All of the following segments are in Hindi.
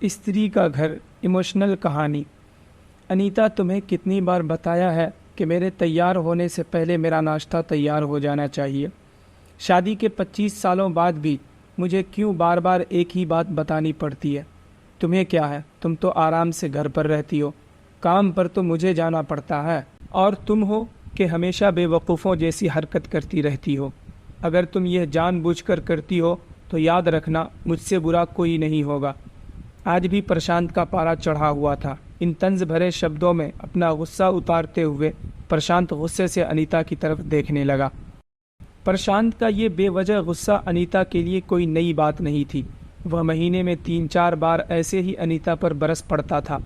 स्त्री का घर, इमोशनल कहानी। अनीता, तुम्हें कितनी बार बताया है कि मेरे तैयार होने से पहले मेरा नाश्ता तैयार हो जाना चाहिए। शादी के 25 सालों बाद भी मुझे क्यों बार बार एक ही बात बतानी पड़ती है? तुम्हें क्या है, तुम तो आराम से घर पर रहती हो, काम पर तो मुझे जाना पड़ता है। और तुम हो कि हमेशा बेवकूफ़ों जैसी हरकत करती रहती हो। अगर तुम यह जानबूझकर करती हो तो याद रखना, मुझसे बुरा कोई नहीं होगा। आज भी प्रशांत का पारा चढ़ा हुआ था। इन तंज भरे शब्दों में अपना गुस्सा उतारते हुए प्रशांत गुस्से से अनीता की तरफ देखने लगा। प्रशांत का ये बेवजह गुस्सा अनीता के लिए कोई नई बात नहीं थी। वह महीने में 3-4 बार ऐसे ही अनीता पर बरस पड़ता था।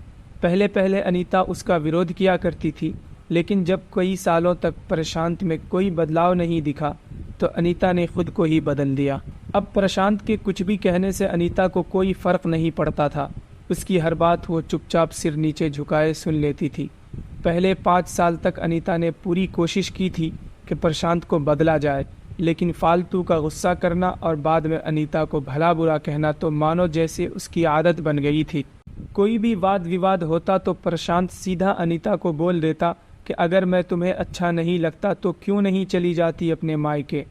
पहले पहले अनीता उसका विरोध किया करती थी, लेकिन जब कई सालों तक प्रशांत में कोई बदलाव नहीं दिखा तो अनीता ने खुद को ही बदल दिया। अब प्रशांत के कुछ भी कहने से अनीता को कोई फर्क नहीं पड़ता था। उसकी हर बात वो चुपचाप सिर नीचे झुकाए सुन लेती थी। पहले 5 साल तक अनीता ने पूरी कोशिश की थी कि प्रशांत को बदला जाए, लेकिन फालतू का गुस्सा करना और बाद में अनीता को भला बुरा कहना तो मानो जैसे उसकी आदत बन गई थी। कोई भी वाद विवाद होता तो प्रशांत सीधा अनीता को बोल देता कि अगर मैं तुम्हें अच्छा नहीं लगता तो क्यों नहीं चली जाती अपने मायके,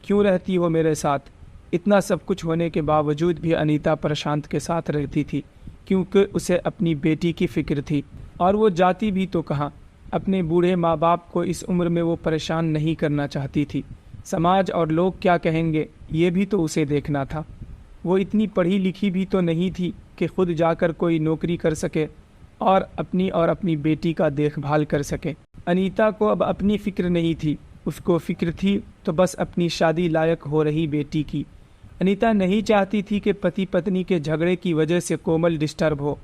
क्यों रहती हो मेरे साथ। इतना सब कुछ होने के बावजूद भी अनीता प्रशांत के साथ रहती थी, क्योंकि उसे अपनी बेटी की फिक्र थी। और वो जाती भी तो कहाँ, अपने बूढ़े माँ बाप को इस उम्र में वो परेशान नहीं करना चाहती थी। समाज और लोग क्या कहेंगे, ये भी तो उसे देखना था। वो इतनी पढ़ी लिखी भी तो नहीं थी कि खुद जाकर कोई नौकरी कर सके और अपनी बेटी का देखभाल कर सके। अनीता को अब अपनी फिक्र नहीं थी, उसको फिक्र थी तो बस अपनी शादी लायक हो रही बेटी की। अनीता नहीं चाहती थी कि पति पत्नी के झगड़े की वजह से कोमल डिस्टर्ब हो।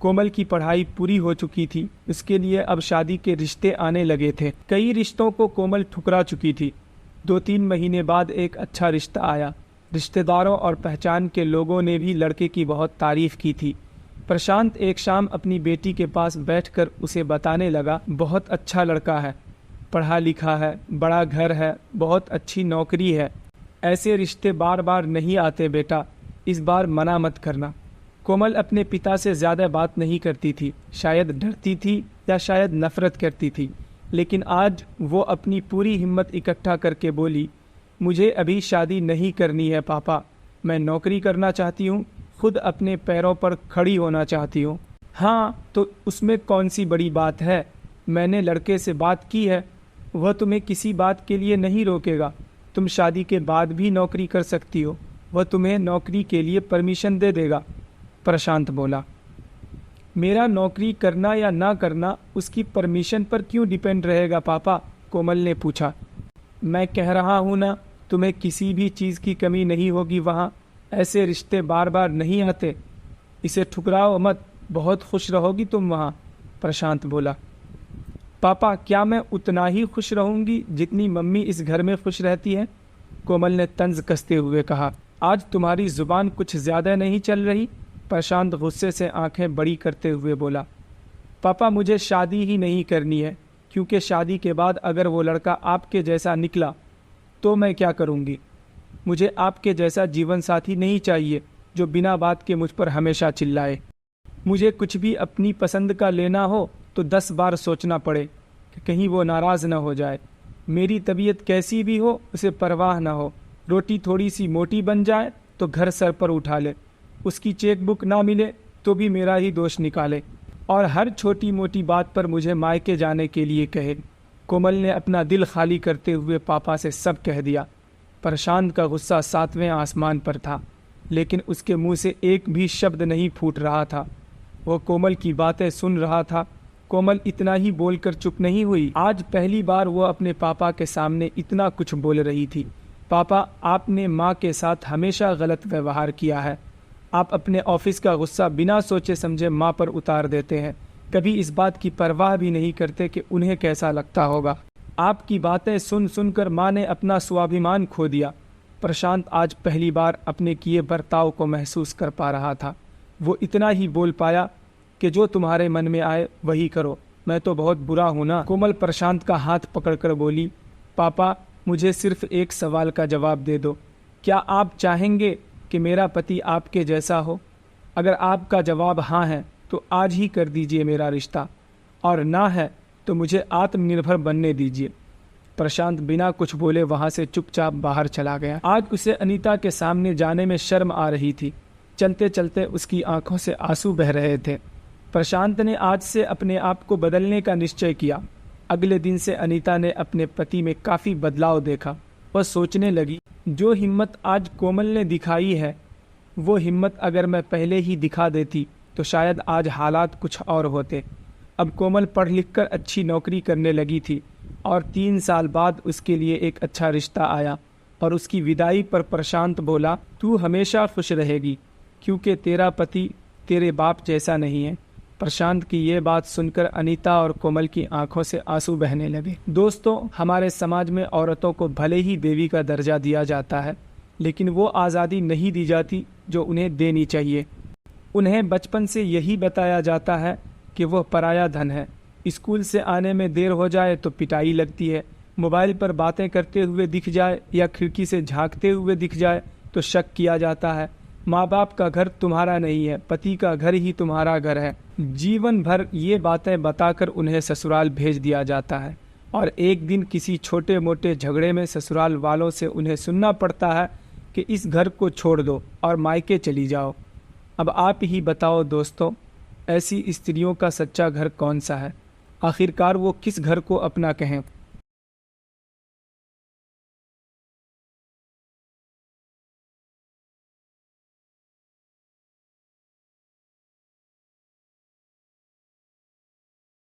कोमल की पढ़ाई पूरी हो चुकी थी, उसके लिए अब शादी के रिश्ते आने लगे थे। कई रिश्तों को कोमल ठुकरा चुकी थी। 2-3 महीने बाद एक अच्छा रिश्ता आया। रिश्तेदारों और पहचान के लोगों ने भी लड़के की बहुत तारीफ की थी। प्रशांत एक शाम अपनी बेटी के पास बैठकर उसे बताने लगा, बहुत अच्छा लड़का है, पढ़ा लिखा है, बड़ा घर है, बहुत अच्छी नौकरी है। ऐसे रिश्ते बार बार नहीं आते बेटा, इस बार मना मत करना। कोमल अपने पिता से ज़्यादा बात नहीं करती थी, शायद डरती थी या शायद नफरत करती थी, लेकिन आज वो अपनी पूरी हिम्मत इकट्ठा करके बोली, मुझे अभी शादी नहीं करनी है पापा, मैं नौकरी करना चाहती हूँ, खुद अपने पैरों पर खड़ी होना चाहती हूँ। हाँ, तो उसमें कौन सी बड़ी बात है, मैंने लड़के से बात की है, वह तुम्हें किसी बात के लिए नहीं रोकेगा। तुम शादी के बाद भी नौकरी कर सकती हो, वह तुम्हें नौकरी के लिए परमिशन दे देगा। प्रशांत बोला, मेरा नौकरी करना या ना करना उसकी परमिशन पर क्यों डिपेंड रहेगा पापा? कोमल ने पूछा। मैं कह रहा हूँ ना, तुम्हें किसी भी चीज़ की कमी नहीं होगी वहाँ। ऐसे रिश्ते बार बार नहीं आते, इसे ठुकराओ मत, बहुत खुश रहोगी तुम वहाँ। प्रशांत बोला, पापा क्या मैं उतना ही खुश रहूँगी जितनी मम्मी इस घर में खुश रहती है? कोमल ने तंज कसते हुए कहा। आज तुम्हारी जुबान कुछ ज़्यादा नहीं चल रही? प्रशांत गुस्से से आंखें बड़ी करते हुए बोला, पापा मुझे शादी ही नहीं करनी है, क्योंकि शादी के बाद अगर वो लड़का आपके जैसा निकला तो मैं क्या करूँगी? मुझे आपके जैसा जीवन साथी नहीं चाहिए जो बिना बात के मुझ पर हमेशा चिल्लाए। मुझे कुछ भी अपनी पसंद का लेना हो तो 10 बार सोचना पड़े कि कहीं वो नाराज़ न हो जाए। मेरी तबीयत कैसी भी हो उसे परवाह न हो, रोटी थोड़ी सी मोटी बन जाए तो घर सर पर उठा ले, उसकी चेक बुक ना मिले तो भी मेरा ही दोष निकाले, और हर छोटी मोटी बात पर मुझे मायके जाने के लिए कहे। कोमल ने अपना दिल खाली करते हुए पापा से सब कह दिया। प्रशांत का गुस्सा 7वें आसमान पर था, लेकिन उसके मुंह से एक भी शब्द नहीं फूट रहा था। वो कोमल की बातें सुन रहा था। कोमल इतना ही बोलकर चुप नहीं हुई। आज पहली बार वो अपने पापा के सामने इतना कुछ बोल रही थी। पापा, आपने माँ के साथ हमेशा गलत व्यवहार किया है। आप अपने ऑफिस का गुस्सा बिना सोचे समझे माँ पर उतार देते हैं, कभी इस बात की परवाह भी नहीं करते कि उन्हें कैसा लगता होगा। आपकी बातें सुन सुनकर माँ ने अपना स्वाभिमान खो दिया। प्रशांत आज पहली बार अपने किए बर्ताव को महसूस कर पा रहा था। वो इतना ही बोल पाया कि जो तुम्हारे मन में आए वही करो, मैं तो बहुत बुरा हूँ ना। कोमल प्रशांत का हाथ पकड़कर बोली, पापा मुझे सिर्फ एक सवाल का जवाब दे दो, क्या आप चाहेंगे कि मेरा पति आपके जैसा हो? अगर आपका जवाब हाँ है तो आज ही कर दीजिए मेरा रिश्ता, और ना है तो मुझे आत्मनिर्भर बनने दीजिए। प्रशांत बिना कुछ बोले वहां से चुपचाप बाहर चला गया। आज उसे अनीता के सामने जाने में शर्म आ रही थी। चलते चलते उसकी आंखों से आंसू बह रहे थे। प्रशांत ने आज से अपने आप को बदलने का निश्चय किया। अगले दिन से अनीता ने अपने पति में काफी बदलाव देखा। वह सोचने लगी, जो हिम्मत आज कोमल ने दिखाई है, वो हिम्मत अगर मैं पहले ही दिखा देती तो शायद आज हालात कुछ और होते। अब कोमल पढ़ लिख कर अच्छी नौकरी करने लगी थी और 3 साल बाद उसके लिए एक अच्छा रिश्ता आया। और उसकी विदाई पर प्रशांत बोला, तू हमेशा खुश रहेगी क्योंकि तेरा पति तेरे बाप जैसा नहीं है। प्रशांत की ये बात सुनकर अनीता और कोमल की आंखों से आंसू बहने लगे। दोस्तों, हमारे समाज में औरतों को भले ही देवी का दर्जा दिया जाता है, लेकिन वो आज़ादी नहीं दी जाती जो उन्हें देनी चाहिए। उन्हें बचपन से यही बताया जाता है कि वह पराया धन है। स्कूल से आने में देर हो जाए तो पिटाई लगती है, मोबाइल पर बातें करते हुए दिख जाए या खिड़की से झांकते हुए दिख जाए तो शक किया जाता है। माँ बाप का घर तुम्हारा नहीं है, पति का घर ही तुम्हारा घर है। जीवन भर ये बातें बताकर उन्हें ससुराल भेज दिया जाता है और एक दिन किसी छोटे मोटे झगड़े में ससुराल वालों से उन्हें सुनना पड़ता है कि इस घर को छोड़ दो और मायके चली जाओ। अब आप ही बताओ दोस्तों, ऐसी स्त्रियों का सच्चा घर कौन सा है? आखिरकार वो किस घर को अपना कहें?